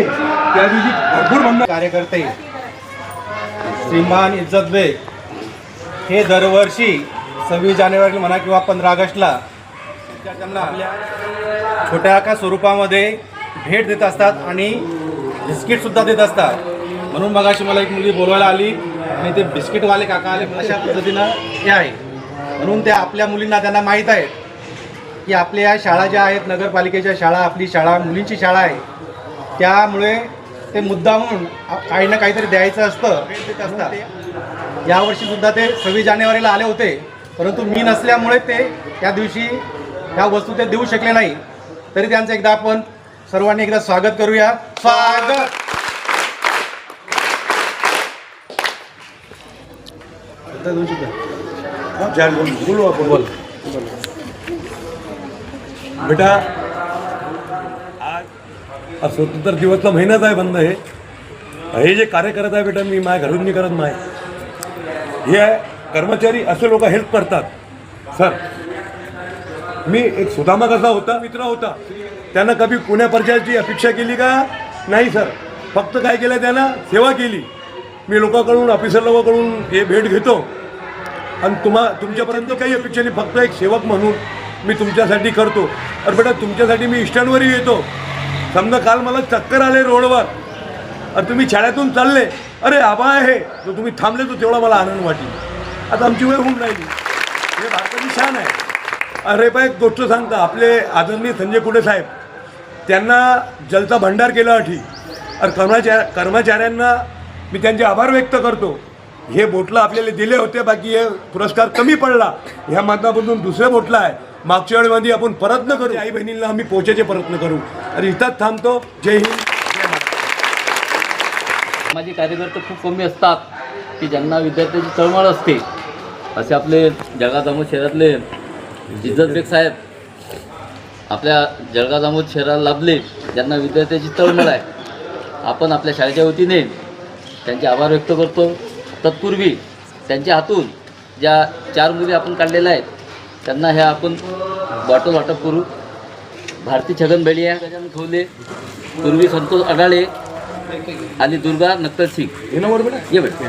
त्या दिवशी भरपूर बंद कार्यकर्ते श्रीमान इज्जत बेग हे दरवर्षी 26 जानेवारी म्हणा किंवा 15 ऑगस्टला त्यांना आपल्या छोट्या का स्वरूपामध्ये भेट देत असतात आणि बिस्किटसुद्धा देत असतात. म्हणून मगाशी मला एक मुलगी बोलवायला आली आणि ते बिस्किटवाले काका आले अशा पद्धतीनं हे आहे. म्हणून त्या आपल्या मुलींना त्यांना माहीत आहे की आपल्या या शाळा ज्या आहेत नगरपालिकेच्या शाळा, आपली शाळा मुलींची शाळा आहे, त्यामुळे ते मुद्दामून काही ना काहीतरी द्यायचं असतं, भेट देत असतात. यावर्षीसुद्धा ते 26 जानेवारीला आले होते, परंतु मी नसल्यामुळे ते त्या दिवशी ह्या वस्तू ते देऊ शकले नाही. तरी त्यांचं एकदा आपण सर्वांनी एकदा स्वागत करूया. स्वागत. बोलू आपण. बोल बेटा, आज स्वतंत्र दिवसचा महिनाच आहे बंद. हे जे कार्य करत आहे बेटा, मी माझ्या घरून नाही करत. नाही, हे आहे कर्मचारी, असे लोक हेल्प करतात. सर, मी एक सुदामा कसा होता, मित्र होता, त्यानं कधी कोण्या प्रकारची अपेक्षा केली का? नाही सर. फक्त काय केलं, त्यानं सेवा केली. मी लोकांकडून, ऑफिसर लोकांकडून हे भेट घेतो आणि तुमच्यापर्यंत काही अपेक्षा नाही, फक्त एक सेवक म्हणून मी तुमच्यासाठी करतो. अरे बेटा, तुमच्यासाठी मी स्टँडवरही येतो. समजा काल मला चक्कर आले रोडवर, अरे तुम्ही शाळेतून चालले, अरे आबा आहे जो तुम्ही थांबले, तो तेवढा मला आनंद वाटेल. आता आमची वेळ होऊन राहिली. हे भारताची शान आहे. अरे बा, एक गोष्ट सांगता, आपले आदरणीय संजय कुडे साहेब, त्यांना जलचा भंडार केला अठी. अरे कर्मचाऱ्यांना मी त्यांचे आभार व्यक्त करतो. हे बोटला आपल्याला दिले होते, बाकी हे पुरस्कार कमी पडला. ह्या माध्यमातून दुसऱ्या बोटला आहे. मागच्या वेळेमध्ये आपण प्रयत्न करू, आई बहिणींना आम्ही पोहोचायचे प्रयत्न करू. आणि इथंच थांबतो. जय हिंद, जय महाराष्ट्र. माझे कार्यकर्ते खूप कमी असतात की ज्यांना विद्यार्थ्याची तळमळ असते. असे आपले जळगाव जामोद शहरातले इज्जत बेग साहेब आपल्या जळगाव जामोद शहराला लाभले, ज्यांना विद्यार्थ्याची तळमळ आहे. आपण आपल्या शाळेच्या वतीने त्यांचे आभार व्यक्त करतो. तत्पूर्वी त्यांच्या हातून ज्या 4 मुली आपण काढलेल्या आहेत, त्यांना ह्या आपण बॉटल वाटप करू. भारती छगन बेडिया, गजानन खवले, पूर्वी संतोष अडाळे आणि दुर्गा नक्कल सिंग. हे नंबर बेटा, ये बेटा.